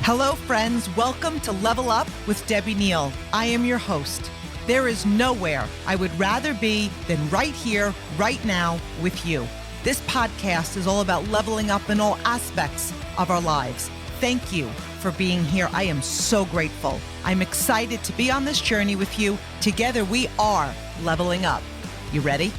Hello, friends. Welcome to Level Up with Debbie Neal. I am your host. There is nowhere I would rather be than right here, right now with you. This podcast is all about leveling up in all aspects of our lives. Thank you for being here. I am so grateful. I'm excited to be on this journey with you. Together, we are leveling up. You ready?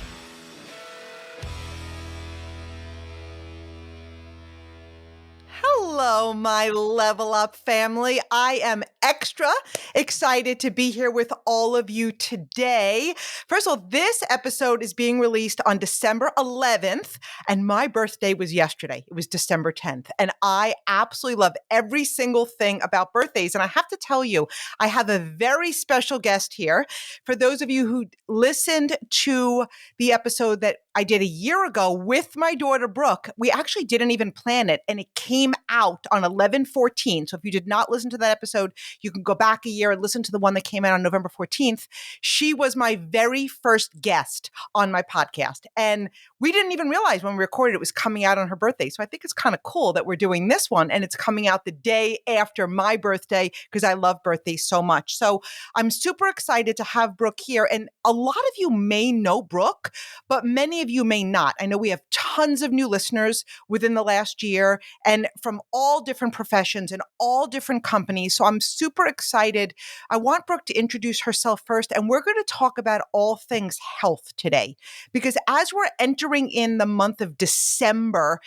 Hello, my Level Up family. I am extra excited to be here with all of you today. First of all, this episode is being released on December 11th, and my birthday was yesterday. It was December 10th, and I absolutely love every single thing about birthdays. And I have to tell you, I have a very special guest here. For those of you who listened to the episode that I did a year ago with my daughter, Brooke, we actually didn't even plan it, and it came out on 11/14. So if you did not listen to that episode, you can go back a year and listen to the one that came out on November 14th. She was my very first guest on my podcast. And we didn't even realize when we recorded it was coming out on her birthday. So I think it's kind of cool that we're doing this one and it's coming out the day after my birthday because I love birthdays so much. So I'm super excited to have Brooke here. And a lot of you may know Brooke, but many of you may not. I know we have tons of new listeners within the last year and from all different professions and all different companies. So I'm super excited. I want Brooke to introduce herself first, and we're going to talk about all things health today. Because as we're entering in the month of December,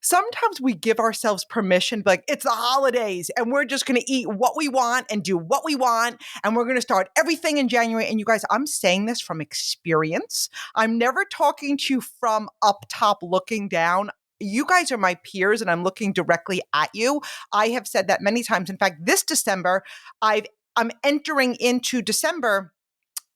sometimes we give ourselves permission, like it's the holidays and we're just going to eat what we want and do what we want. And we're going to start everything in January. And you guys, I'm saying this from experience. I'm never talking to you from up top looking down. You guys are my peers and I'm looking directly at you. I have said that many times. In fact, this December, I'm entering into December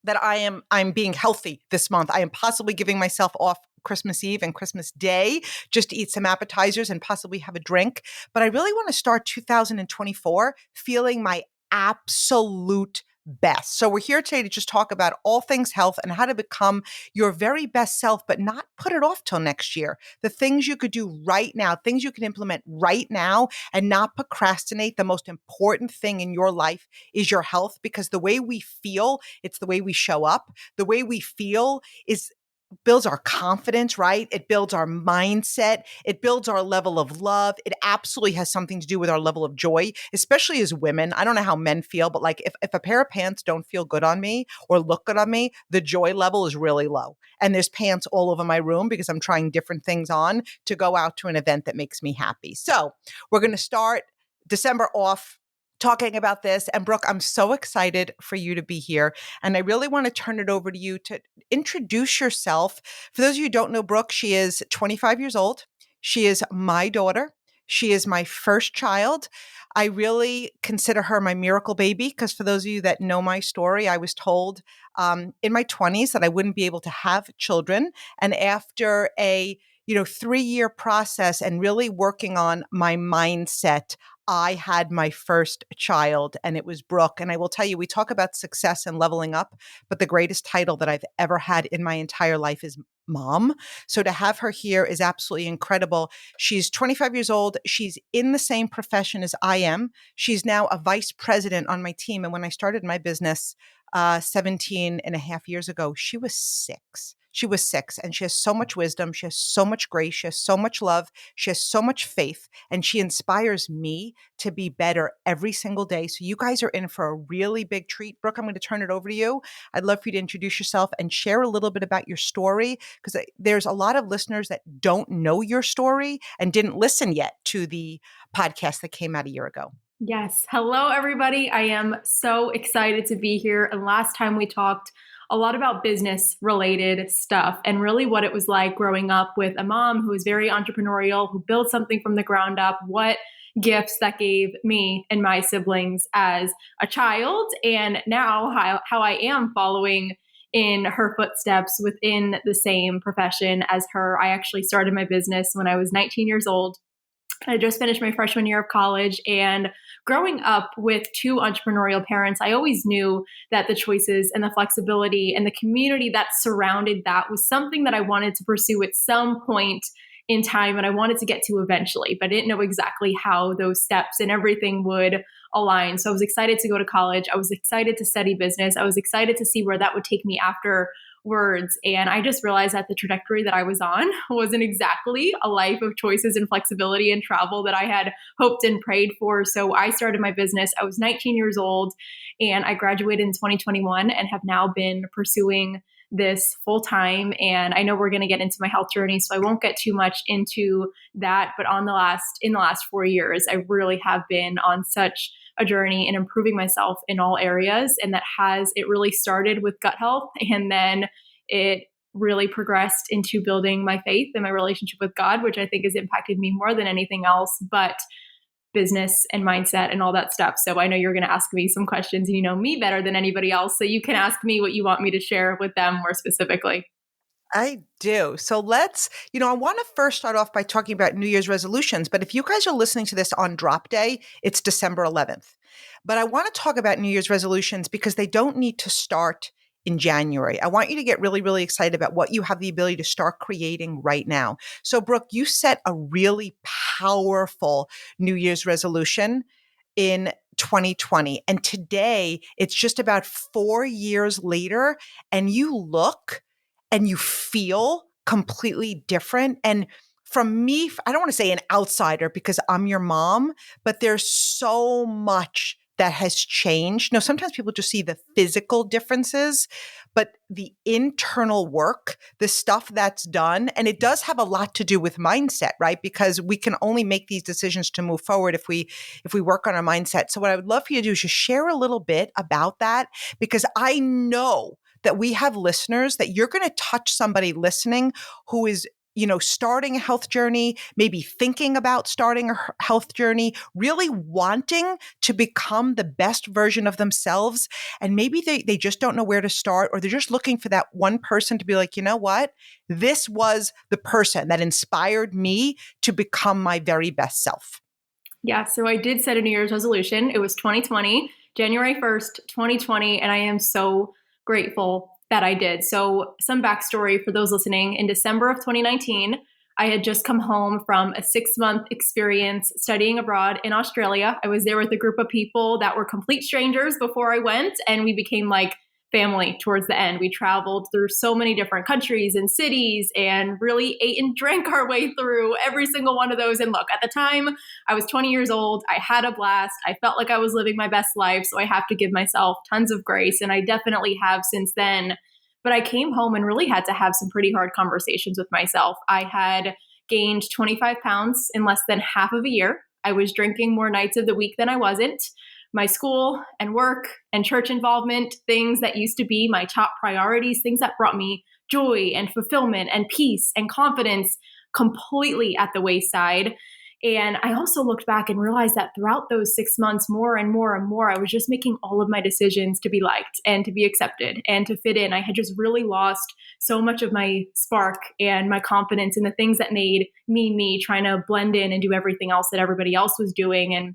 that I'm being healthy this month. I am possibly giving myself off Christmas Eve and Christmas Day just to eat some appetizers and possibly have a drink. But I really want to start 2024 feeling my absolute best. So we're here today to just talk about all things health and how to become your very best self, but not put it off till next year. The things you could do right now, things you can implement right now and not procrastinate. The most important thing in your life is your health, because the way we feel, it's the way we show up. The way we feel builds our confidence, right? It builds our mindset. It builds our level of love. It absolutely has something to do with our level of joy, especially as women. I don't know how men feel, but like if a pair of pants don't feel good on me or look good on me, the joy level is really low. And there's pants all over my room because I'm trying different things on to go out to an event that makes me happy. So we're going to start December off talking about this. And Brooke, I'm so excited for you to be here. And I really want to turn it over to you to introduce yourself. For those of you who don't know Brooke, she is 25 years old. She is my daughter. She is my first child. I really consider her my miracle baby because for those of you that know my story, I was told in my 20s that I wouldn't be able to have children. And after a 3-year process and really working on my mindset, I had my first child and it was Brooke. And I will tell you, we talk about success and leveling up, but the greatest title that I've ever had in my entire life is mom. So to have her here is absolutely incredible. She's 25 years old. She's in the same profession as I am. She's now a vice president on my team. And when I started my business 17 and a half years ago, she was 6. She was 6 and she has so much wisdom. She has so much grace. She has so much love. She has so much faith and she inspires me to be better every single day. So you guys are in for a really big treat. Brooke, I'm going to turn it over to you. I'd love for you to introduce yourself and share a little bit about your story because there's a lot of listeners that don't know your story and didn't listen yet to the podcast that came out a year ago. Yes. Hello, everybody. I am so excited to be here. And last time we talked a lot about business related stuff and really what it was like growing up with a mom who was very entrepreneurial, who built something from the ground up, what gifts that gave me and my siblings as a child, and now how I am following in her footsteps within the same profession as her. I actually started my business when I was 19 years old. I just finished my freshman year of college, and growing up with 2 entrepreneurial parents, I always knew that the choices and the flexibility and the community that surrounded that was something that I wanted to pursue at some point in time and I wanted to get to eventually, but I didn't know exactly how those steps and everything would align. So I was excited to go to college. I was excited to study business. I was excited to see where that would take me afterwards. And I just realized that the trajectory that I was on wasn't exactly a life of choices and flexibility and travel that I had hoped and prayed for. So I started my business. I was 19 years old and I graduated in 2021 and have now been pursuing this full time. And I know we're going to get into my health journey, so I won't get too much into that. But in the last 4 years, I really have been on such a journey in improving myself in all areas. And it really started with gut health. And then it really progressed into building my faith and my relationship with God, which I think has impacted me more than anything else. But business and mindset and all that stuff. So I know you're going to ask me some questions and you know me better than anybody else. So you can ask me what you want me to share with them more specifically. I do. So I want to first start off by talking about New Year's resolutions. But if you guys are listening to this on drop day, it's December 11th. But I want to talk about New Year's resolutions because they don't need to start in January. I want you to get really, really excited about what you have the ability to start creating right now. So, Brooke, you set a really powerful New Year's resolution in 2020. And today it's just about 4 years later, and you look and you feel completely different. And from me, I don't want to say an outsider because I'm your mom, but there's so much that has changed. No, sometimes people just see the physical differences, but the internal work, the stuff that's done, and it does have a lot to do with mindset, right? Because we can only make these decisions to move forward if we work on our mindset. So what I would love for you to do is just share a little bit about that, because I know that we have listeners that you're going to touch somebody listening who is starting a health journey, maybe thinking about starting a health journey, really wanting to become the best version of themselves. And maybe they just don't know where to start, or they're just looking for that one person to be like, you know what? This was the person that inspired me to become my very best self. Yeah, so I did set a New Year's resolution. It was 2020, January 1st, 2020, and I am so grateful that I did. So, some backstory for those listening. In December of 2019, I had just come home from a 6-month experience studying abroad in Australia. I was there with a group of people that were complete strangers before I went, and we became like family towards the end. We traveled through so many different countries and cities and really ate and drank our way through every single one of those. And look, at the time, I was 20 years old. I had a blast. I felt like I was living my best life. So I have to give myself tons of grace. And I definitely have since then. But I came home and really had to have some pretty hard conversations with myself. I had gained 25 pounds in less than half of a year. I was drinking more nights of the week than I wasn't. My school and work and church involvement, things that used to be my top priorities, things that brought me joy and fulfillment and peace and confidence, completely at the wayside. And I also looked back and realized that throughout those 6 months, more and more and more, I was just making all of my decisions to be liked and to be accepted and to fit in. I had just really lost so much of my spark and my confidence in the things that made me, trying to blend in and do everything else that everybody else was doing. And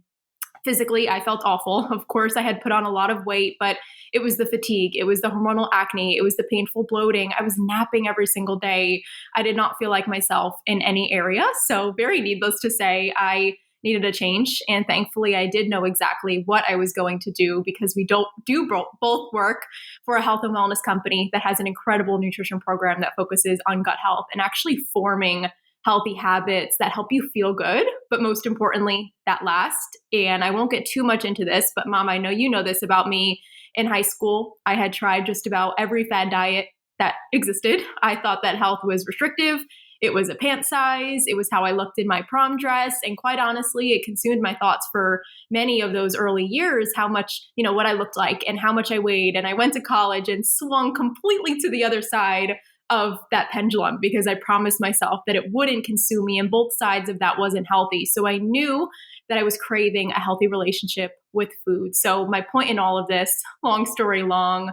physically, I felt awful. Of course, I had put on a lot of weight, but it was the fatigue. It was the hormonal acne. It was the painful bloating. I was napping every single day. I did not feel like myself in any area. So very needless to say, I needed a change. And thankfully, I did know exactly what I was going to do, because we don't do both work for a health and wellness company that has an incredible nutrition program that focuses on gut health and actually forming healthy habits that help you feel good, but most importantly, that last. And I won't get too much into this, but Mom, I know you know this about me. In high school, I had tried just about every fad diet that existed. I thought that health was restrictive. It was a pant size. It was how I looked in my prom dress. And quite honestly, it consumed my thoughts for many of those early years, how much, what I looked like and how much I weighed. And I went to college and swung completely to the other side of that pendulum, because I promised myself that it wouldn't consume me, and both sides of that wasn't healthy. So I knew that I was craving a healthy relationship with food. So my point in all of this, long story long,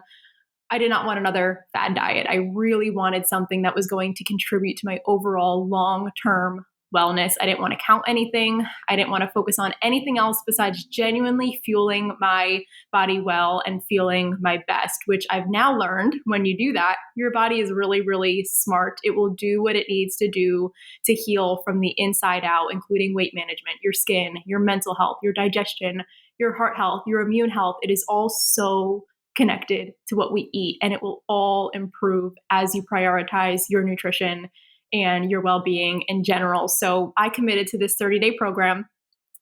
I did not want another fad diet. I really wanted something that was going to contribute to my overall long-term wellness. I didn't want to count anything. I didn't want to focus on anything else besides genuinely fueling my body well and feeling my best, which I've now learned when you do that, your body is really, really smart. It will do what it needs to do to heal from the inside out, including weight management, your skin, your mental health, your digestion, your heart health, your immune health. It is all so connected to what we eat, and it will all improve as you prioritize your nutrition and your well-being in general. So I committed to this 30-day program.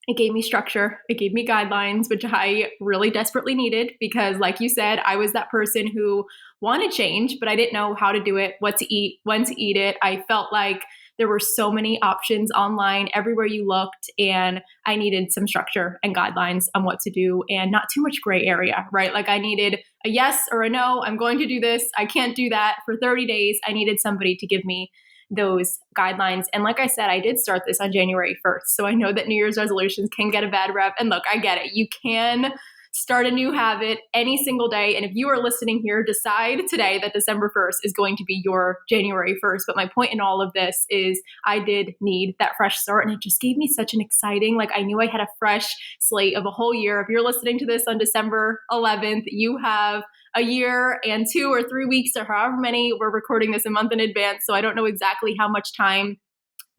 It gave me structure. It gave me guidelines, which I really desperately needed because, like you said, I was that person who wanted change, but I didn't know how to do it, what to eat, when to eat it. I felt like there were so many options online everywhere you looked, and I needed some structure and guidelines on what to do and not too much gray area, right? Like I needed a yes or a no. I'm going to do this. I can't do that for 30 days. I needed somebody to give me those guidelines. And like I said, I did start this on January 1st. So I know that New Year's resolutions can get a bad rep. And look, I get it. You can start a new habit any single day. And if you are listening here, decide today that December 1st is going to be your January 1st. But my point in all of this is I did need that fresh start. And it just gave me such an exciting, like I knew I had a fresh slate of a whole year. If you're listening to this on December 11th, you have a year and 2 or 3 weeks or however many. We're recording this a month in advance, so I don't know exactly how much time.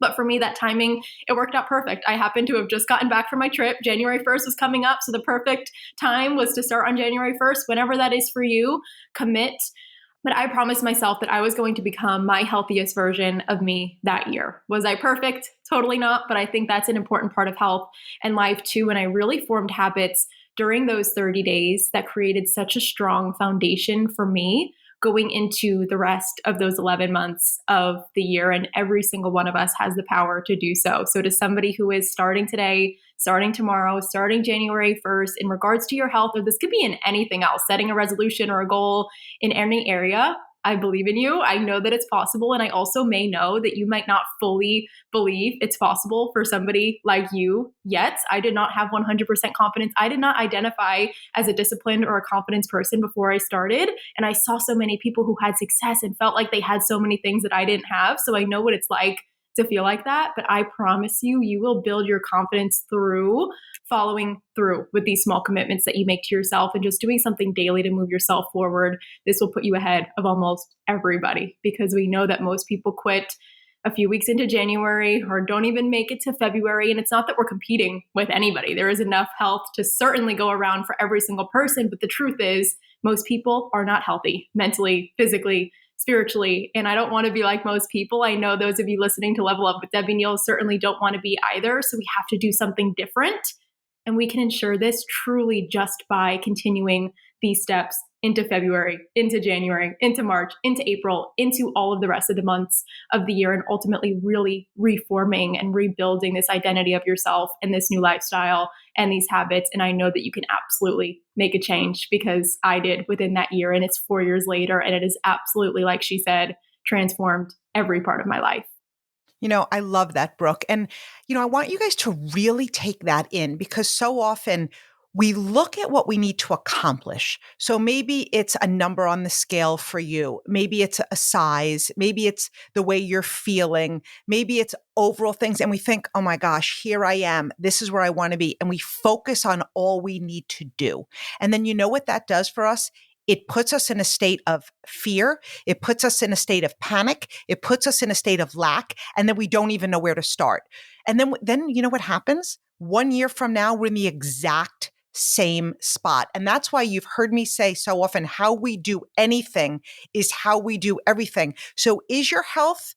But for me, that timing, it worked out perfect. I happened to have just gotten back from my trip. January 1st was coming up, so the perfect time was to start on January 1st. Whenever that is for you, commit. But I promised myself that I was going to become my healthiest version of me that year. Was I perfect? Totally not. But I think that's an important part of health and life too. And I really formed habits during those 30 days that created such a strong foundation for me going into the rest of those 11 months of the year. And every single one of us has the power to do so. So to somebody who is starting today, starting tomorrow, starting January 1st, in regards to your health, or this could be in anything else, setting a resolution or a goal in any area, I believe in you. I know that it's possible. And I also may know that you might not fully believe it's possible for somebody like you yet. I did not have 100% confidence. I did not identify as a disciplined or a confidence person before I started. And I saw so many people who had success and felt like they had so many things that I didn't have. So I know what it's like to feel like that. But I promise you, you will build your confidence through following through with these small commitments that you make to yourself and just doing something daily to move yourself forward. This will put you ahead of almost everybody because we know that most people quit a few weeks into January or don't even make it to February. And it's not that we're competing with anybody. There is enough health to certainly go around for every single person. But the truth is, most people are not healthy mentally, physically, spiritually. And I don't want to be like most people. I know those of you listening to Level Up with Debbie Neal certainly don't want to be either. So we have to do something different. And we can ensure this truly just by continuing these steps into February, into January, into March, into April, into all of the rest of the months of the year, and ultimately really reforming and rebuilding this identity of yourself and this new lifestyle and these habits. And I know that you can absolutely make a change because I did within that year, and it's 4 years later, and it is absolutely, like she said, transformed every part of my life. I love that, Brooke. And, I want you guys to really take that in because so often we look at what we need to accomplish. So maybe it's a number on the scale for you. Maybe it's a size. Maybe it's the way you're feeling. Maybe it's overall things. And we think, oh my gosh, here I am. This is where I want to be. And we focus on all we need to do. And then you know what that does for us? It puts us in a state of fear. It puts us in a state of panic. It puts us in a state of lack. And then we don't even know where to start. And then you know what happens? 1 year from now, we're in the exact same spot. And that's why you've heard me say so often, how we do anything is how we do everything. So is your health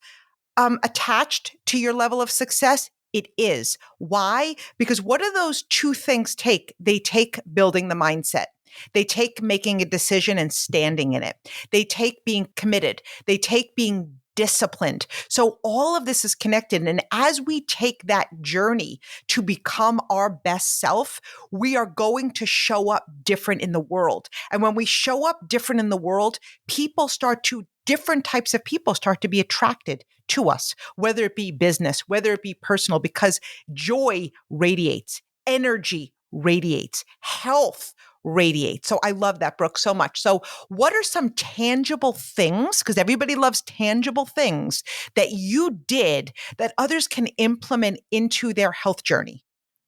attached to your level of success? It is. Why? Because what do those two things take? They take building the mindset. They take making a decision and standing in it. They take being committed. They take being disciplined. So all of this is connected. And as we take that journey to become our best self, we are going to show up different in the world. And when we show up different in the world, different types of people start to be attracted to us, whether it be business, whether it be personal, because joy radiates, energy radiates, health radiate. So I love that, Brooke, so much. So what are some tangible things, because everybody loves tangible things, that you did that others can implement into their health journey?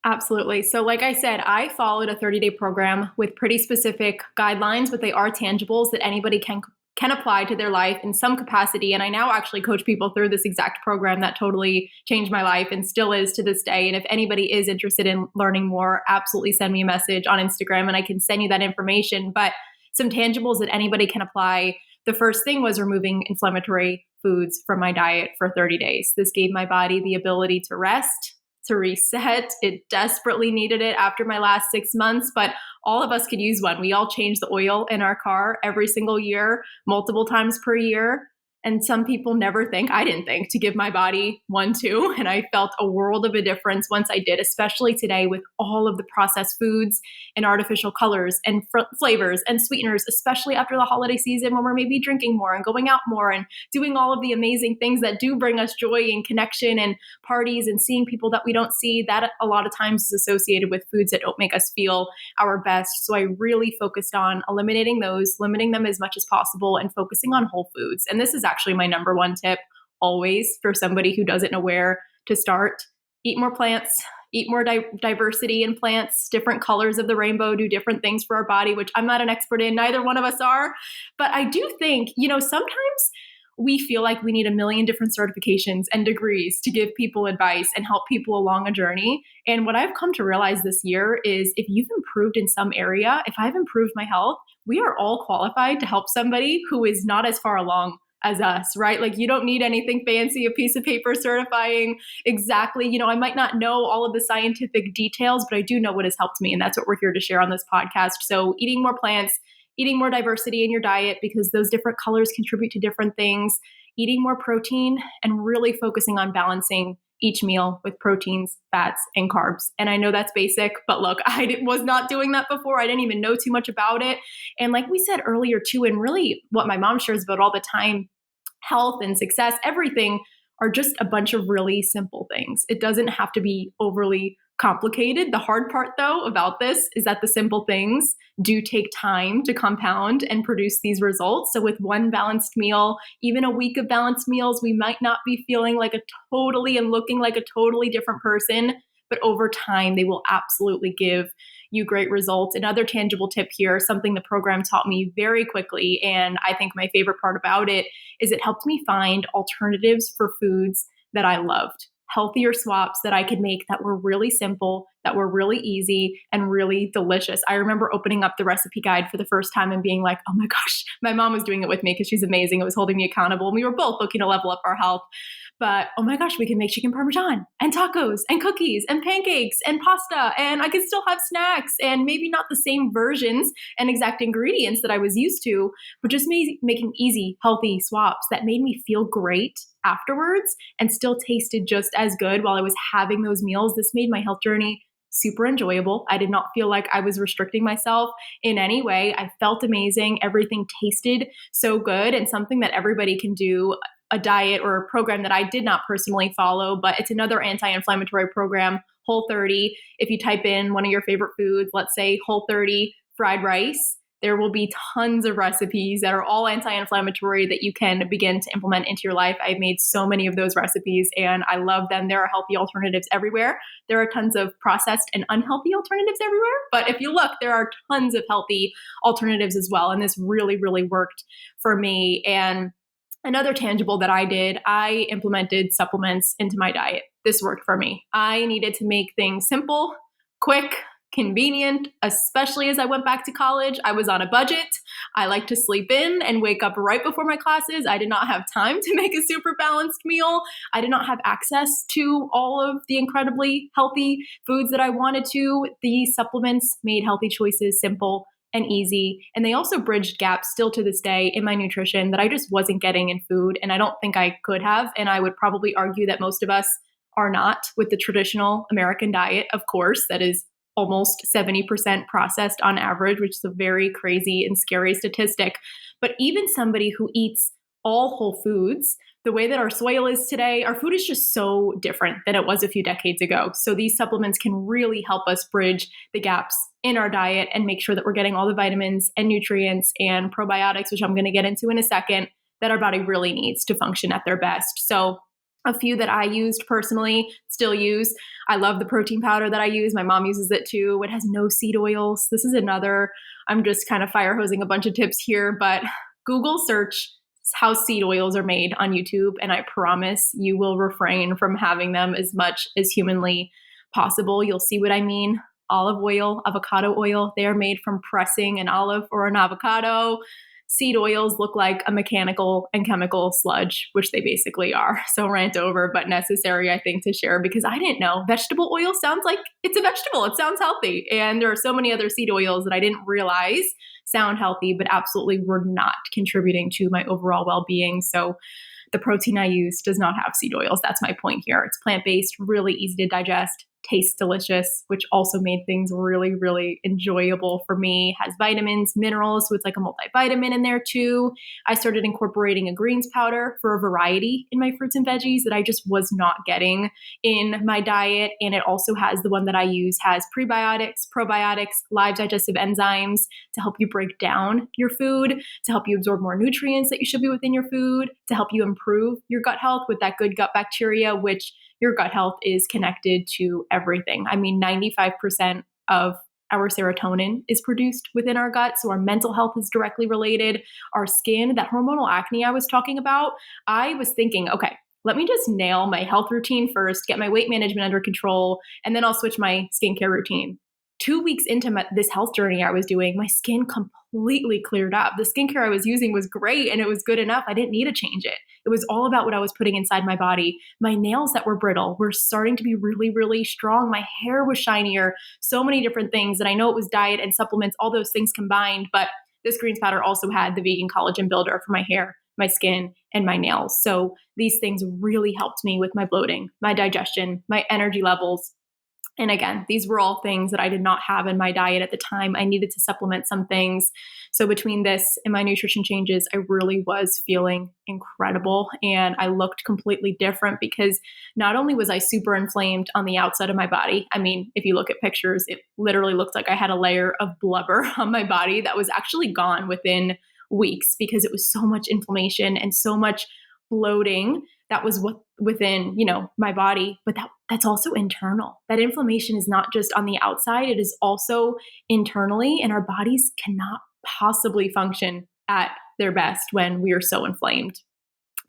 Absolutely. So, like I said, I followed a 30-day program with pretty specific guidelines, but they are tangibles that anybody can apply to their life in some capacity. And I now actually coach people through this exact program that totally changed my life and still is to this day. And if anybody is interested in learning more, absolutely send me a message on Instagram and I can send you that information. But some tangibles that anybody can apply. The first thing was removing inflammatory foods from my diet for 30 days. This gave my body the ability to rest, to reset. It desperately needed it after my last 6 months, but all of us could use one. We all change the oil in our car every single year, multiple times per year. And some people never think, I didn't think to give my body one too. And I felt a world of a difference once I did, especially today with all of the processed foods and artificial colors and flavors and sweeteners, especially after the holiday season when we're maybe drinking more and going out more and doing all of the amazing things that do bring us joy and connection and parties and seeing people that we don't see. That a lot of times is associated with foods that don't make us feel our best. So I really focused on eliminating those, limiting them as much as possible, and focusing on whole foods. And this is actually my number one tip always for somebody who doesn't know where to start. Eat more plants, eat more diversity in plants, different colors of the rainbow do different things for our body, which I'm not an expert in, neither one of us are. But I do think, sometimes we feel like we need a million different certifications and degrees to give people advice and help people along a journey. And what I've come to realize this year is if you've improved in some area, if I've improved my health, we are all qualified to help somebody who is not as far along as us, right? Like you don't need anything fancy, a piece of paper certifying exactly. I might not know all of the scientific details, but I do know what has helped me. And that's what we're here to share on this podcast. So eating more plants, eating more diversity in your diet because those different colors contribute to different things, eating more protein, and really focusing on balancing each meal with proteins, fats, and carbs. And I know that's basic, but look, I was not doing that before. I didn't even know too much about it. And like we said earlier too, and really what my mom shares about all the time, health and success, everything are just a bunch of really simple things. It doesn't have to be overly complicated. The hard part, though, about this is that the simple things do take time to compound and produce these results. So, with one balanced meal, even a week of balanced meals, we might not be feeling like a totally and looking like a totally different person, but over time, they will absolutely give you great results. Another tangible tip here, something the program taught me very quickly, and I think my favorite part about it is it helped me find alternatives for foods that I loved. Healthier swaps that I could make that were really simple, that were really easy, and really delicious. I remember opening up the recipe guide for the first time and being like, oh my gosh, my mom was doing it with me because she's amazing. It was holding me accountable. And we were both looking to level up our health. But oh my gosh, we can make chicken parmesan and tacos and cookies and pancakes and pasta. And I could still have snacks and maybe not the same versions and exact ingredients that I was used to, but just making easy, healthy swaps that made me feel great afterwards and still tasted just as good while I was having those meals. This made my health journey super enjoyable. I did not feel like I was restricting myself in any way. I felt amazing. Everything tasted so good, and something that everybody can do, a diet or a program that I did not personally follow, but it's another anti-inflammatory program, Whole30. If you type in one of your favorite foods, let's say Whole30 fried rice, there will be tons of recipes that are all anti-inflammatory that you can begin to implement into your life. I've made so many of those recipes and I love them. There are healthy alternatives everywhere. There are tons of processed and unhealthy alternatives everywhere. But if you look, there are tons of healthy alternatives as well. And this really, really worked for me. And another tangible that I did, I implemented supplements into my diet. This worked for me. I needed to make things simple, quick, convenient, especially as I went back to college. I was on a budget. I like to sleep in and wake up right before my classes. I did not have time to make a super balanced meal. I did not have access to all of the incredibly healthy foods that I wanted to. These supplements made healthy choices simple and easy. And they also bridged gaps still to this day in my nutrition that I just wasn't getting in food. And I don't think I could have. And I would probably argue that most of us are not with the traditional American diet, of course, that is almost 70% processed on average, which is a very crazy and scary statistic. But even somebody who eats all whole foods the way that our soil is today, our food is just so different than it was a few decades ago. So these supplements can really help us bridge the gaps in our diet and make sure that we're getting all the vitamins and nutrients and probiotics, which I'm going to get into in a second, that our body really needs to function at their best. So a few that I used personally, still use. I love the protein powder that I use. My mom uses it too. It has no seed oils. This is another, I'm just kind of fire hosing a bunch of tips here, but Google search how seed oils are made on YouTube, and I promise you will refrain from having them as much as humanly possible. You'll see what I mean. Olive oil, avocado oil, they are made from pressing an olive or an avocado. Seed oils look like a mechanical and chemical sludge, which they basically are. So rant over, but necessary, I think, to share because I didn't know. Vegetable oil sounds like it's a vegetable. It sounds healthy. And there are so many other seed oils that I didn't realize sound healthy, but absolutely were not contributing to my overall well-being. So the protein I use does not have seed oils. That's my point here. It's plant-based, really easy to digest, tastes delicious, which also made things really, really enjoyable for me. Has vitamins, minerals, so it's like a multivitamin in there too. I started incorporating a greens powder for a variety in my fruits and veggies that I just was not getting in my diet. And it also has the one that I use has prebiotics, probiotics, live digestive enzymes to help you break down your food, to help you absorb more nutrients that you should be within your food, to help you improve your gut health with that good gut bacteria, which your gut health is connected to everything. I mean, 95% of our serotonin is produced within our gut. So our mental health is directly related. Our skin, that hormonal acne I was talking about, I was thinking, okay, let me just nail my health routine first, get my weight management under control, and then I'll switch my skincare routine. 2 weeks into this health journey I was doing, my skin completely cleared up. The skincare I was using was great and it was good enough. I didn't need to change it. It was all about what I was putting inside my body. My nails that were brittle were starting to be really, really strong. My hair was shinier. So many different things. And I know it was diet and supplements, all those things combined, but this greens powder also had the vegan collagen builder for my hair, my skin, and my nails. So these things really helped me with my bloating, my digestion, my energy levels. And again, these were all things that I did not have in my diet at the time. I needed to supplement some things. So between this and my nutrition changes, I really was feeling incredible. And I looked completely different because not only was I super inflamed on the outside of my body. I mean, if you look at pictures, it literally looked like I had a layer of blubber on my body that was actually gone within weeks because it was so much inflammation and so much bloating that was within, my body, but that's also internal. That inflammation is not just on the outside, it is also internally, and our bodies cannot possibly function at their best when we are so inflamed.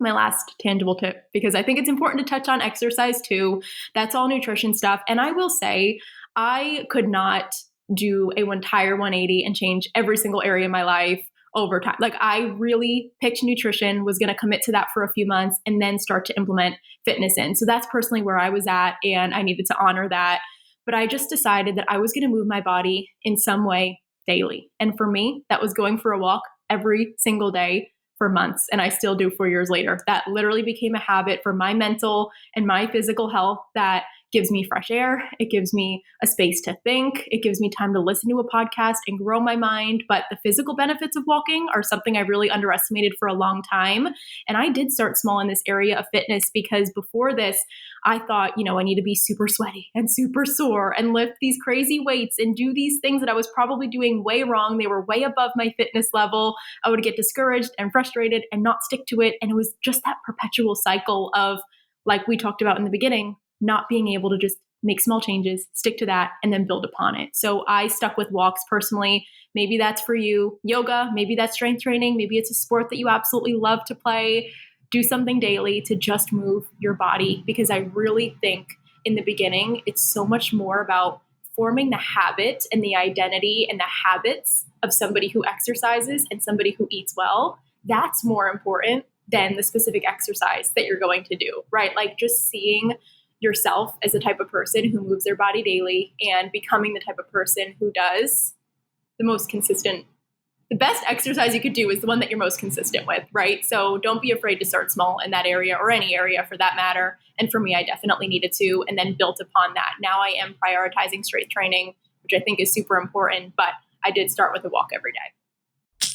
My last tangible tip, because I think it's important to touch on exercise too. That's all nutrition stuff. And I will say, I could not do a entire 180 and change every single area of my life over time. Like I really picked nutrition, was going to commit to that for a few months and then start to implement fitness in. So that's personally where I was at and I needed to honor that. But I just decided that I was going to move my body in some way daily. And for me, that was going for a walk every single day for months. And I still do 4 years later. That literally became a habit for my mental and my physical health that gives me fresh air. It gives me a space to think. It gives me time to listen to a podcast and grow my mind. But the physical benefits of walking are something I really underestimated for a long time. And I did start small in this area of fitness because before this, I thought, I need to be super sweaty and super sore and lift these crazy weights and do these things that I was probably doing way wrong. They were way above my fitness level. I would get discouraged and frustrated and not stick to it. And it was just that perpetual cycle of, like we talked about in the beginning, not being able to just make small changes, stick to that, and then build upon it. So I stuck with walks personally. Maybe that's for you. Yoga, maybe that's strength training. Maybe it's a sport that you absolutely love to play. Do something daily to just move your body because I really think in the beginning, it's so much more about forming the habit and the identity and the habits of somebody who exercises and somebody who eats well. That's more important than the specific exercise that you're going to do, right? Like just seeing yourself as the type of person who moves their body daily and becoming the type of person who does the most consistent. The best exercise you could do is the one that you're most consistent with, right? So don't be afraid to start small in that area or any area for that matter. And for me, I definitely needed to, and then built upon that. Now I am prioritizing strength training, which I think is super important, but I did start with a walk every day.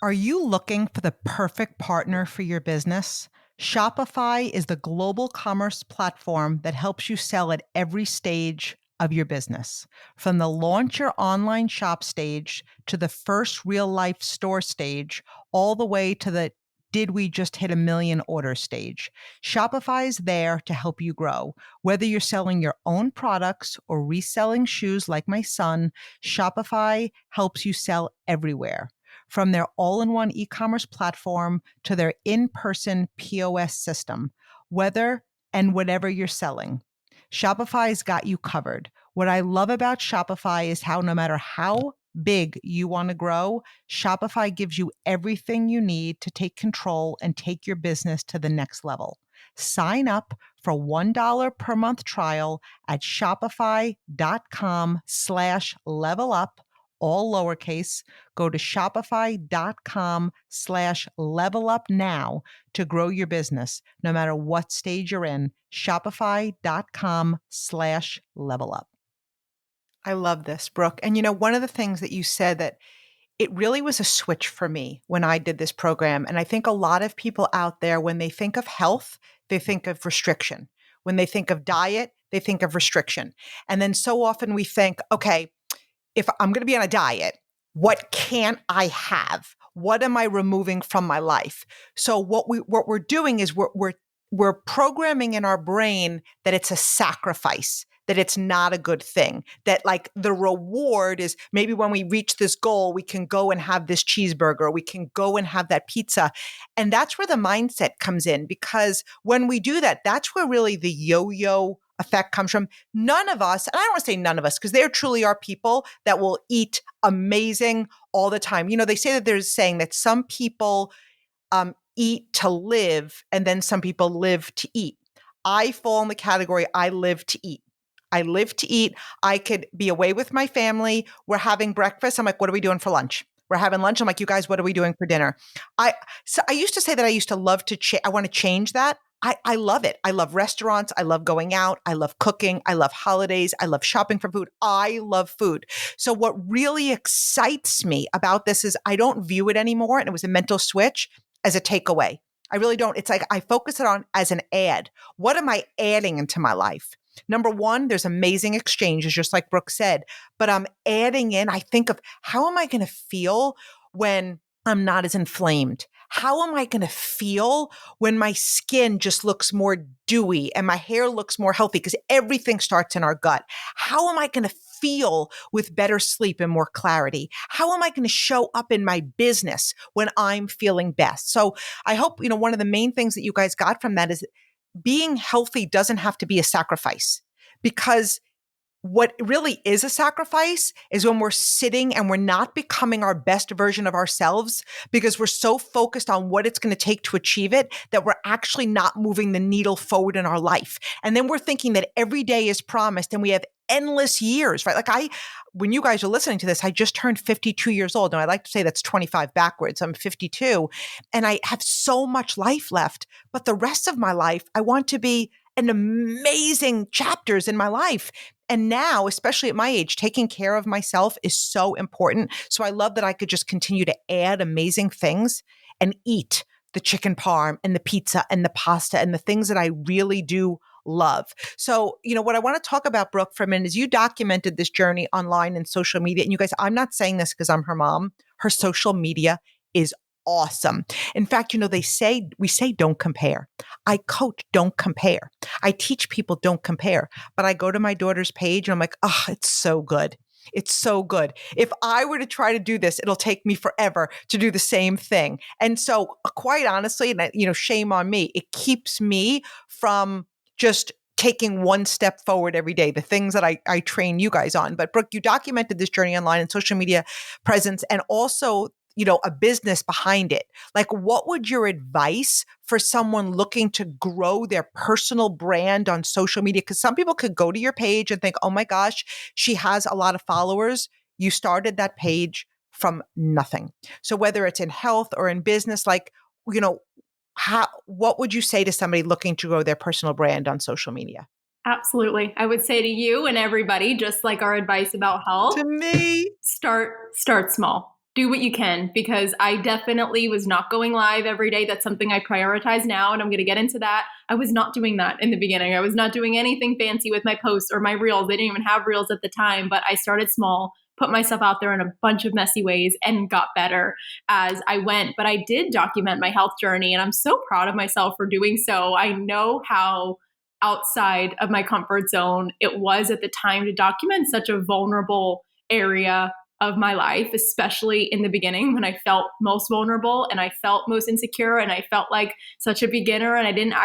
Are you looking for the perfect partner for your business? Shopify is the global commerce platform that helps you sell at every stage of your business. From the launch your online shop stage to the first real life store stage, all the way to the did we just hit a million order stage? Shopify is there to help you grow. Whether you're selling your own products or reselling shoes like my son, Shopify helps you sell everywhere. From their all in one e commerce platform to their in person POS system, whether and whatever you're selling. Shopify's got you covered. What I love about Shopify is how no matter how big you want to grow, Shopify gives you everything you need to take control and take your business to the next level. Sign up for $1 per month trial at shopify.com/level up, all lowercase. Go to shopify.com/level up now to grow your business, no matter what stage you're in. Shopify.com/level up. I love this, Brooke. And one of the things that you said that it really was a switch for me when I did this program. And I think a lot of people out there, when they think of health, they think of restriction. When they think of diet, they think of restriction. And then so often we think, okay, if I'm going to be on a diet, what can't I have? What am I removing from my life? So what we're doing is we're programming in our brain that it's a sacrifice, that it's not a good thing, that like the reward is maybe when we reach this goal, we can go and have this cheeseburger, we can go and have that pizza. And that's where the mindset comes in, because when we do that, that's where really the yo-yo effect comes from. None of us, and I don't want to say none of us, because there truly are people that will eat amazing all the time. They say that there's a saying that some people eat to live, and then some people live to eat. I fall in the category, I live to eat. I live to eat. I could be away with my family. We're having breakfast. I'm like, what are we doing for lunch? We're having lunch. I'm like, you guys, what are we doing for dinner? So I used to say that I used to love to I want to change that. I love it. I love restaurants. I love going out. I love cooking. I love holidays. I love shopping for food. I love food. So what really excites me about this is I don't view it anymore, and it was a mental switch, as a takeaway. I really don't. It's like I focus it on as an add. What am I adding into my life? Number one, there's amazing exchanges, just like Brooke said, but I'm adding in, I think of how am I going to feel when I'm not as inflamed? How am I going to feel when my skin just looks more dewy and my hair looks more healthy? Because everything starts in our gut. How am I going to feel with better sleep and more clarity? How am I going to show up in my business when I'm feeling best? So I hope, one of the main things that you guys got from that is being healthy doesn't have to be a sacrifice, because what really is a sacrifice is when we're sitting and we're not becoming our best version of ourselves because we're so focused on what it's going to take to achieve it that we're actually not moving the needle forward in our life. And then we're thinking that every day is promised and we have endless years, right? Like when you guys are listening to this, I just turned 52 years old. And I like to say that's 25 backwards. I'm 52 and I have so much life left, but the rest of my life, I want to be an amazing chapters in my life. And now, especially at my age, taking care of myself is so important. So I love that I could just continue to add amazing things and eat the chicken parm and the pizza and the pasta and the things that I really do love. So, what I want to talk about, Brooke, for a minute is you documented this journey online and social media. And you guys, I'm not saying this because I'm her mom. Her social media is awesome. In fact, we say don't compare. I coach, don't compare. I teach people don't compare. But I go to my daughter's page and I'm like, oh, it's so good. It's so good. If I were to try to do this, it'll take me forever to do the same thing. And so quite honestly, and shame on me, it keeps me from just taking one step forward every day, the things that I train you guys on. But Brooke, you documented this journey online and social media presence and also a business behind it. Like, what would your advice for someone looking to grow their personal brand on social media? Because some people could go to your page and think, oh my gosh, she has a lot of followers. You started that page from nothing. So whether it's in health or in business, what would you say to somebody looking to grow their personal brand on social media? Absolutely. I would say to you and everybody, just like our advice about health, To me, start small. do what you can, because I definitely was not going live every day. That's something I prioritize now, and I'm going to get into that. I was not doing that in the beginning. I was not doing anything fancy with my posts or my reels. They didn't even have reels at the time, but I started small, put myself out there in a bunch of messy ways, and got better as I went. But I did document my health journey, and I'm so proud of myself for doing so. I know how outside of my comfort zone it was at the time to document such a vulnerable area of my life, especially in the beginning when I felt most vulnerable and I felt most insecure and I felt like such a beginner and I didn't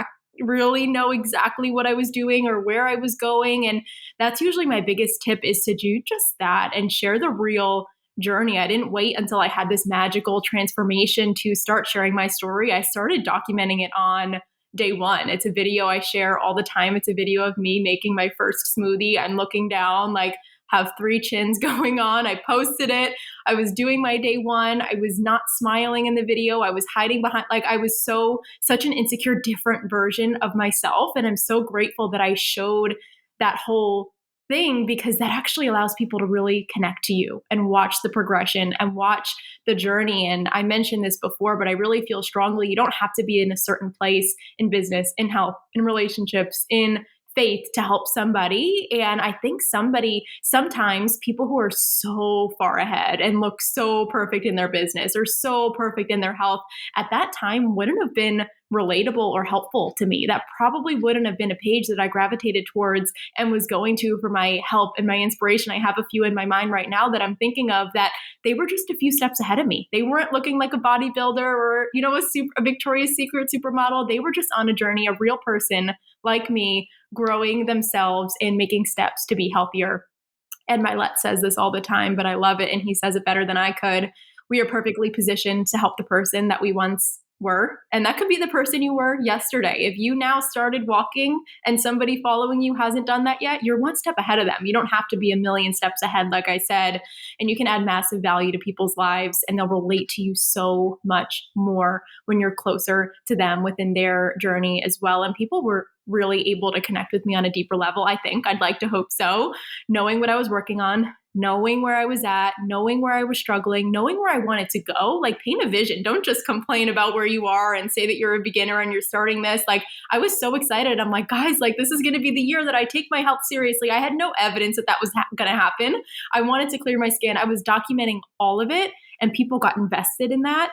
really know exactly what I was doing or where I was going. And that's usually my biggest tip, is to do just that and share the real journey. I didn't wait until I had this magical transformation to start sharing my story. I started documenting it on day one. It's a video I share all the time. It's a video of me making my first smoothie. I'm looking down, like, have 3 chins going on. I posted it. I was doing my day one. I was not smiling in the video. I was hiding behind, like, I was such an insecure, different version of myself. And I'm so grateful that I showed that whole thing, because that actually allows people to really connect to you and watch the progression and watch the journey. And I mentioned this before, but I really feel strongly you don't have to be in a certain place in business, in health, in relationships, in faith to help somebody. And I think sometimes people who are so far ahead and look so perfect in their business or so perfect in their health at that time wouldn't have been relatable or helpful to me. That probably wouldn't have been a page that I gravitated towards and was going to for my help and my inspiration. I have a few in my mind right now that I'm thinking of that they were just a few steps ahead of me. They weren't looking like a bodybuilder or, a Victoria's Secret supermodel. They were just on a journey, a real person like me, growing themselves and making steps to be healthier. And my let says this all the time, but I love it. And he says it better than I could. We are perfectly positioned to help the person that we once were. And that could be the person you were yesterday. If you now started walking and somebody following you hasn't done that yet, you're one step ahead of them. You don't have to be a million steps ahead, like I said, and you can add massive value to people's lives, and they'll relate to you so much more when you're closer to them within their journey as well. And people were really able to connect with me on a deeper level, I think. I'd like to hope so. Knowing what I was working on, knowing where I was at, knowing where I was struggling, knowing where I wanted to go. Like, paint a vision. Don't just complain about where you are and say that you're a beginner and you're starting this. Like, I was so excited. I'm like, guys, like, this is going to be the year that I take my health seriously. I had no evidence that was going to happen. I wanted to clear my skin. I was documenting all of it, and people got invested in that.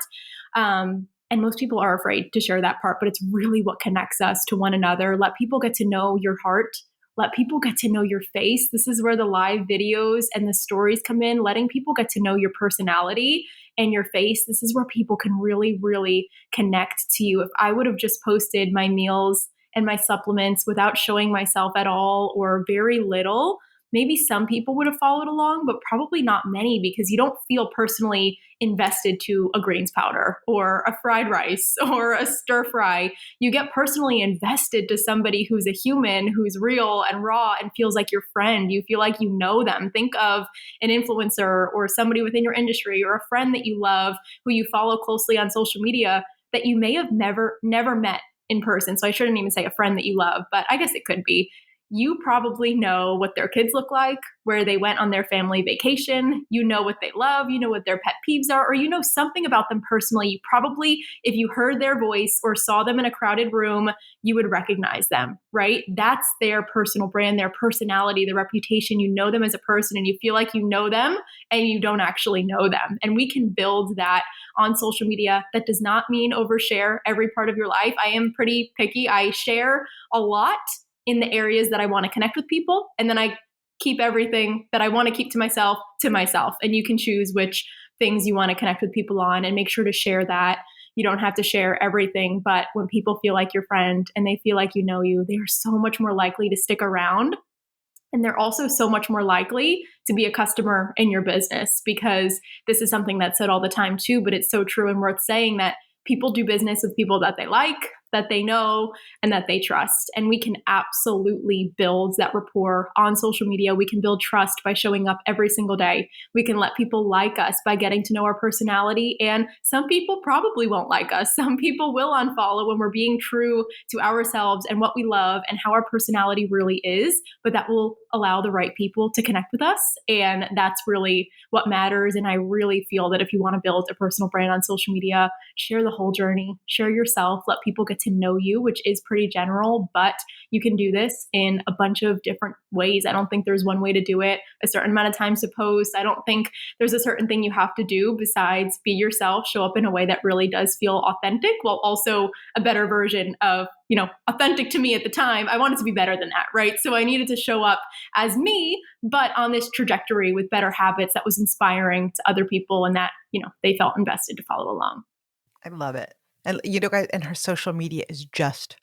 And most people are afraid to share that part, but it's really what connects us to one another. Let people get to know your heart. Let people get to know your face. This is where the live videos and the stories come in, letting people get to know your personality and your face. This is where people can really, really connect to you. If I would have just posted my meals and my supplements without showing myself at all or very little, maybe some people would have followed along, but probably not many, because you don't feel personally invested to a greens powder or a fried rice or a stir fry. You get personally invested to somebody who's a human, who's real and raw and feels like your friend. You feel like you know them. Think of an influencer or somebody within your industry or a friend that you love who you follow closely on social media that you may have never met in person. So I shouldn't even say a friend that you love, but I guess it could be. You probably know what their kids look like, where they went on their family vacation. You know what they love. You know what their pet peeves are, or you know something about them personally. You probably, if you heard their voice or saw them in a crowded room, you would recognize them, right? That's their personal brand, their personality, their reputation. You know them as a person and you feel like you know them and you don't actually know them. And we can build that on social media. That does not mean overshare every part of your life. I am pretty picky. I share a lot in the areas that I want to connect with people. And then I keep everything that I want to keep to myself. And you can choose which things you want to connect with people on and make sure to share that. You don't have to share everything, but when people feel like your friend and they feel like you know you, they are so much more likely to stick around. And they're also so much more likely to be a customer in your business, because this is something that's said all the time too, but it's so true and worth saying that people do business with people that they like, that they know, and that they trust. And we can absolutely build that rapport on social media. We can build trust by showing up every single day. We can let people like us by getting to know our personality. And some people probably won't like us. Some people will unfollow when we're being true to ourselves and what we love and how our personality really is. But that will allow the right people to connect with us. And that's really what matters. And I really feel that if you want to build a personal brand on social media, share the whole journey, share yourself, let people get to know you, which is pretty general, but you can do this in a bunch of different ways. I don't think there's one way to do it, a certain amount of times to post. I don't think there's a certain thing you have to do besides be yourself, show up in a way that really does feel authentic, while also a better version of, authentic to me at the time. I wanted to be better than that, right? So I needed to show up as me, but on this trajectory with better habits that was inspiring to other people and that, they felt invested to follow along. I love it. And guys, and her social media is just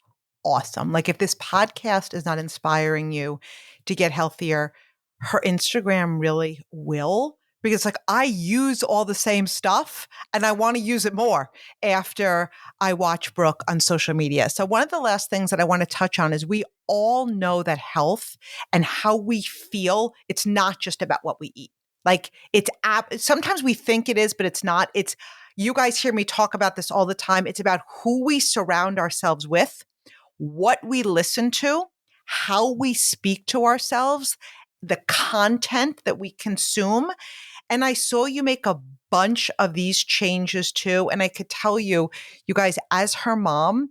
awesome. Like if this podcast is not inspiring you to get healthier, her Instagram really will. Because like I use all the same stuff and I want to use it more after I watch Brooke on social media. So one of the last things that I want to touch on is we all know that health and how we feel, it's not just about what we eat. Like sometimes we think it is, but it's not. You guys hear me talk about this all the time. It's about who we surround ourselves with, what we listen to, how we speak to ourselves, the content that we consume. And I saw you make a bunch of these changes too. And I could tell you, you guys, as her mom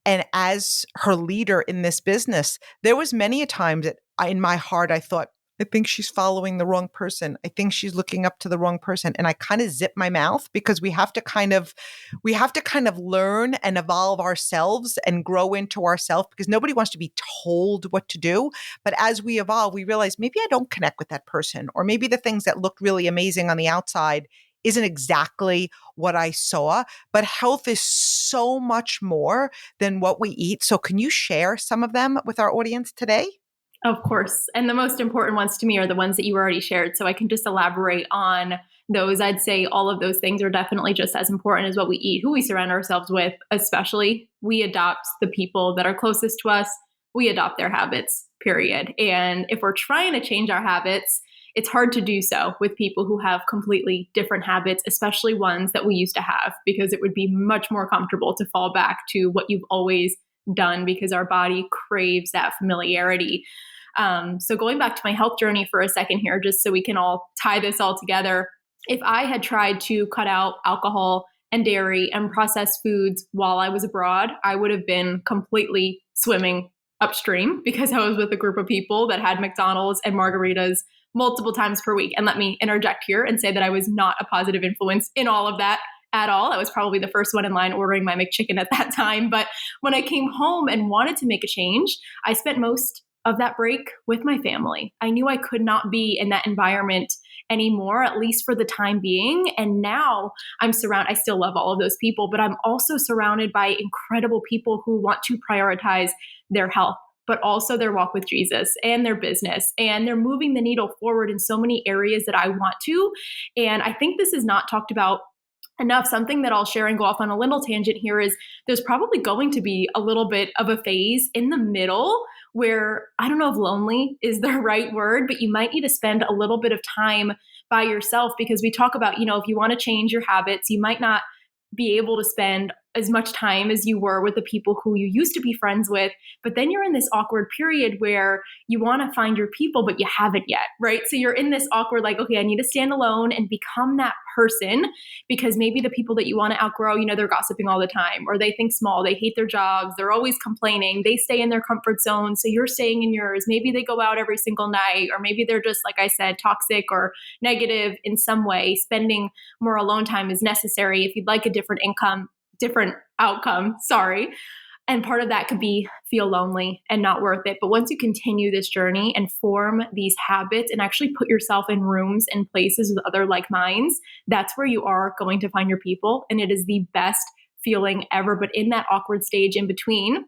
and as her leader in this business, there was many a time that in my heart, I thought, I think she's following the wrong person. I think she's looking up to the wrong person. And I kind of zip my mouth because we have to kind of learn and evolve ourselves and grow into ourselves because nobody wants to be told what to do. But as we evolve, we realize maybe I don't connect with that person, or maybe the things that look really amazing on the outside isn't exactly what I saw. But health is so much more than what we eat. So can you share some of them with our audience today? Of course. And the most important ones to me are the ones that you already shared. So I can just elaborate on those. I'd say all of those things are definitely just as important as what we eat, who we surround ourselves with, especially we adopt the people that are closest to us. We adopt their habits, period. And if we're trying to change our habits, it's hard to do so with people who have completely different habits, especially ones that we used to have, because it would be much more comfortable to fall back to what you've always done because our body craves that familiarity. So going back to my health journey for a second here, just so we can all tie this all together, if I had tried to cut out alcohol and dairy and processed foods while I was abroad, I would have been completely swimming upstream because I was with a group of people that had McDonald's and margaritas multiple times per week. And let me interject here and say that I was not a positive influence in all of that at all. I was probably the first one in line ordering my McChicken at that time. But when I came home and wanted to make a change, I spent most of that break with my family. I knew I could not be in that environment anymore, at least for the time being. And now I still love all of those people, but I'm also surrounded by incredible people who want to prioritize their health, but also their walk with Jesus and their business. And they're moving the needle forward in so many areas that I want to. And I think this is not talked about enough. Something that I'll share and go off on a little tangent here is there's probably going to be a little bit of a phase in the middle where I don't know if lonely is the right word, but you might need to spend a little bit of time by yourself because we talk about, if you want to change your habits, you might not be able to spend as much time as you were with the people who you used to be friends with. But then you're in this awkward period where you want to find your people, but you haven't yet, right? So you're in this awkward, like, okay, I need to stand alone and become that person because maybe the people that you want to outgrow, they're gossiping all the time or they think small, they hate their jobs, they're always complaining, they stay in their comfort zone. So you're staying in yours. Maybe they go out every single night, or maybe they're just, like I said, toxic or negative in some way. Spending more alone time is necessary if you'd like a different outcome, sorry. And part of that could be feel lonely and not worth it. But once you continue this journey and form these habits and actually put yourself in rooms and places with other like minds, that's where you are going to find your people. And it is the best feeling ever. But in that awkward stage in between,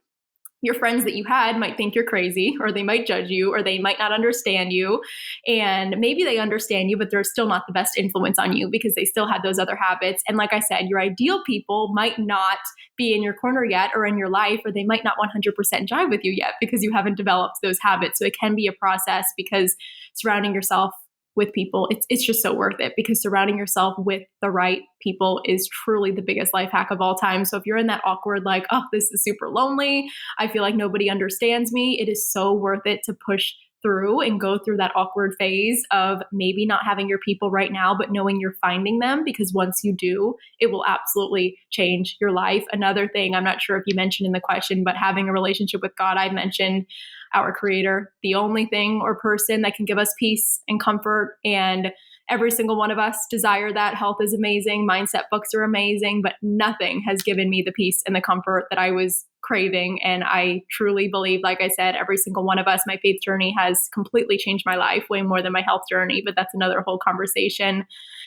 your friends that you had might think you're crazy, or they might judge you, or they might not understand you. And maybe they understand you, but they're still not the best influence on you because they still had those other habits. And like I said, your ideal people might not be in your corner yet or in your life, or they might not 100% jive with you yet because you haven't developed those habits. So it can be a process because surrounding yourself with people, it's just so worth it because surrounding yourself with the right people is truly the biggest life hack of all time. So if you're in that awkward, like, oh, this is super lonely, I feel like nobody understands me, it is so worth it to push through and go through that awkward phase of maybe not having your people right now, but knowing you're finding them, because once you do, it will absolutely change your life. Another thing, I'm not sure if you mentioned in the question, but having a relationship with God, I mentioned our creator, the only thing or person that can give us peace and comfort. And every single one of us desire that. Health is amazing. Mindset books are amazing, but nothing has given me the peace and the comfort that I was craving. And I truly believe, like I said, every single one of us, my faith journey has completely changed my life way more than my health journey, but that's another whole conversation.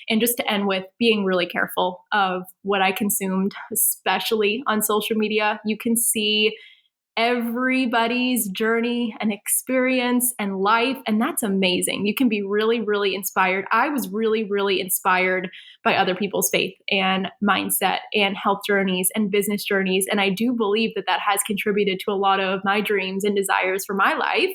And just to end with being really careful of what I consumed, especially on social media. You can see everybody's journey and experience and life. And that's amazing. You can be really, really inspired. I was really, really inspired by other people's faith and mindset and health journeys and business journeys. And I do believe that that has contributed to a lot of my dreams and desires for my life.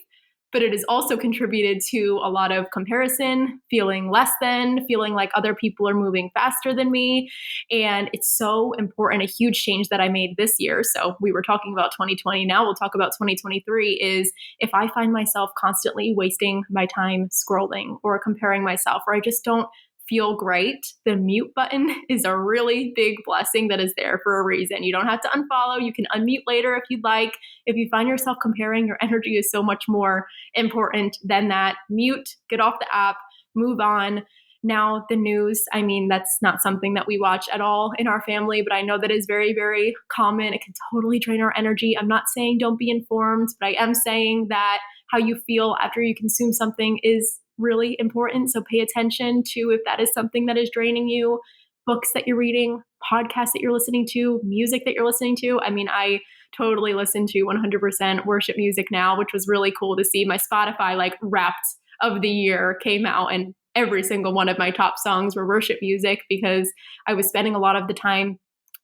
But it has also contributed to a lot of comparison, feeling less than, feeling like other people are moving faster than me. And it's so important. A huge change that I made this year. So we were talking about 2020. Now we'll talk about 2023 is if I find myself constantly wasting my time scrolling or comparing myself, or I just don't feel great, the mute button is a really big blessing that is there for a reason. You don't have to unfollow. You can unmute later if you'd like. If you find yourself comparing, your energy is so much more important than that. Mute, get off the app, move on. Now, the news, I mean, that's not something that we watch at all in our family, but I know that is very, very common. It can totally drain our energy. I'm not saying don't be informed, but I am saying that how you feel after you consume something is really important. So pay attention to if that is something that is draining you, books that you're reading, podcasts that you're listening to, music that you're listening to. I mean, I totally listen to 100% worship music now, which was really cool to see. My Spotify like Wrapped of the year came out and every single one of my top songs were worship music because I was spending a lot of the time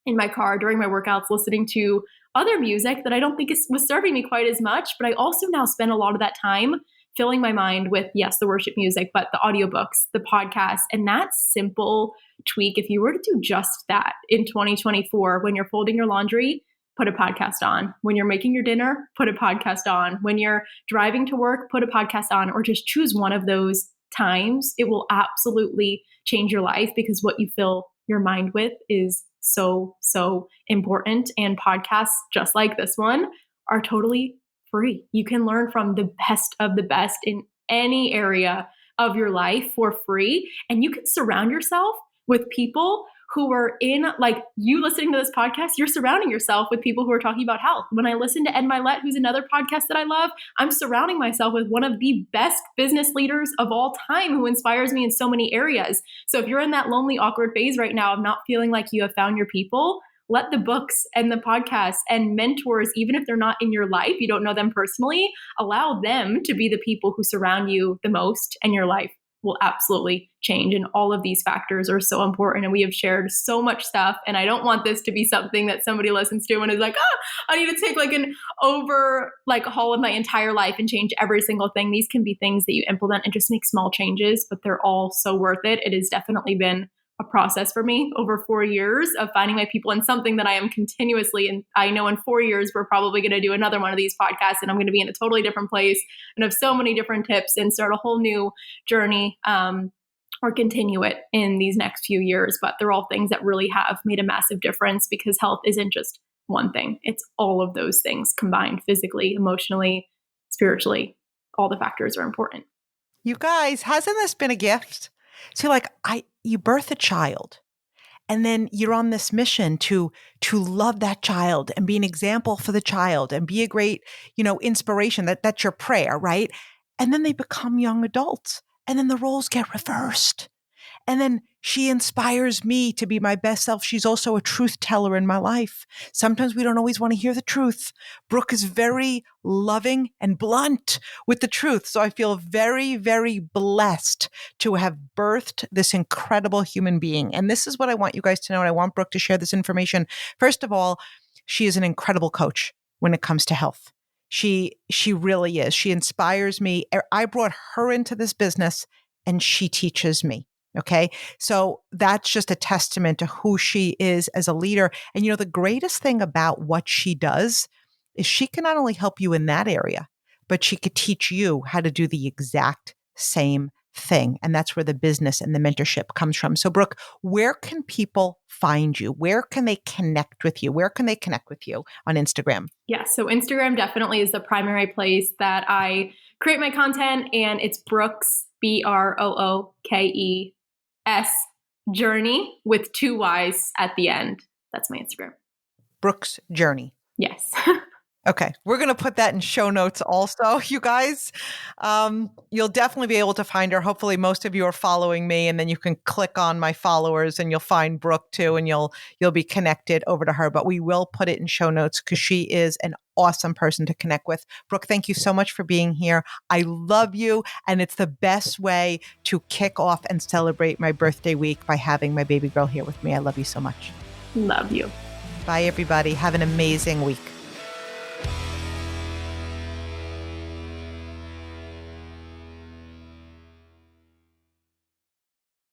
in my car during my workouts listening to other music that I don't think was serving me quite as much. But I also now spend a lot of that time filling my mind with, yes, the worship music, but the audiobooks, the podcasts, and that simple tweak. If you were to do just that in 2024, when you're folding your laundry, put a podcast on. When you're making your dinner, put a podcast on. When you're driving to work, put a podcast on, or just choose one of those times. It will absolutely change your life because what you fill your mind with is so, so important. And podcasts just like this one are totally free. You can learn from the best of the best in any area of your life for free. And you can surround yourself with people who are in, like you listening to this podcast, you're surrounding yourself with people who are talking about health. When I listen to Ed Milet, who's another podcast that I love, I'm surrounding myself with one of the best business leaders of all time who inspires me in so many areas. So if you're in that lonely, awkward phase right now of not feeling like you have found your people, let the books and the podcasts and mentors, even if they're not in your life, you don't know them personally, allow them to be the people who surround you the most, and your life will absolutely change. And all of these factors are so important. And we have shared so much stuff. And I don't want this to be something that somebody listens to and is like, I need to take like an haul of my entire life and change every single thing. These can be things that you implement and just make small changes, but they're all so worth it. It has definitely been a process for me over 4 years of finding my people, and something that I am continuously, and I know in 4 years, we're probably going to do another one of these podcasts and I'm going to be in a totally different place and have so many different tips and start a whole new journey, or continue it in these next few years. But they're all things that really have made a massive difference because health isn't just one thing. It's all of those things combined: physically, emotionally, spiritually. All the factors are important. You guys, hasn't this been a gift? So you birth a child and then you're on this mission to love that child and be an example for the child and be a great, inspiration. That's your prayer, right? And then they become young adults and then the roles get reversed. And then she inspires me to be my best self. She's also a truth teller in my life. Sometimes we don't always want to hear the truth. Brooke is very loving and blunt with the truth. So I feel very, very blessed to have birthed this incredible human being. And this is what I want you guys to know. And I want Brooke to share this information. First of all, she is an incredible coach when it comes to health. She really is. She inspires me. I brought her into this business and she teaches me. Okay. So that's just a testament to who she is as a leader. And the greatest thing about what she does is she can not only help you in that area, but she could teach you how to do the exact same thing. And that's where the business and the mentorship comes from. So, Brooke, where can people find you? Where can they connect with you? Where can they connect with you on Instagram? Yeah, so Instagram definitely is the primary place that I create my content, and it's Brooks, Brookes Journey with 2 Y's at the end. That's my Instagram. Brooke's Journey. Yes. Okay. We're going to put that in show notes also, you guys. You'll definitely be able to find her. Hopefully most of you are following me, and then you can click on my followers and you'll find Brooke too, and you'll be connected over to her. But we will put it in show notes because she is an awesome person to connect with. Brooke, thank you so much for being here. I love you. And it's the best way to kick off and celebrate my birthday week by having my baby girl here with me. I love you so much. Love you. Bye, everybody. Have an amazing week.